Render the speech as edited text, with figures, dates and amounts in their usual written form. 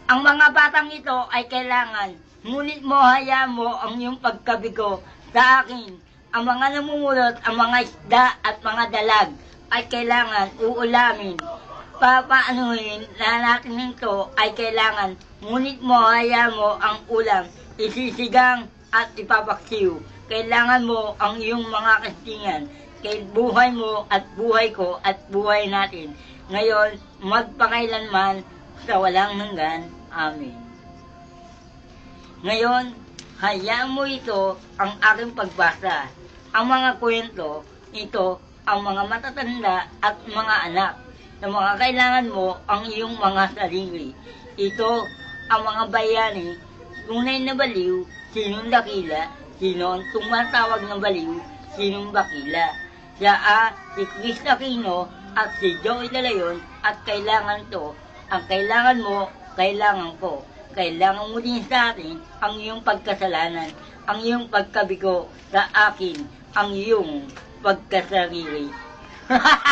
Ang mga batang ito ay kailangan, ngunit mo hayaan mo ang iyong pagkabigo sa akin. Ang mga namumulot, ang mga isda at mga dalag ay kailangan uulamin. Papaanuhin na natin ito ay kailangan, ngunit mo hayaan mo ang ulam, isisigang at ipapaksiw. Kailangan mo ang iyong mga kastingan, kay buhay mo at buhay ko at buhay natin. Ngayon, magpakailanman sa walang hanggan. Amen. Ngayon, hayaan mo ito ang aking pagbasa. Ang mga kwento, ito ang mga matatanda at mga anak na mga kailangan mo ang iyong mga sarili. Ito ang mga bayani, tunay na baliw, sinong dakila, sino ang tumatawag ng baliw, sinong bakila. Siya si Chris Aquino at si Joey De Leon at kailangan to. Ang kailangan mo, kailangan ko. Kailangan mo din sa akin ang iyong pagkasalanan, ang iyong pagkabigo sa akin, ang iyong pagkasarili. Ha ha ha!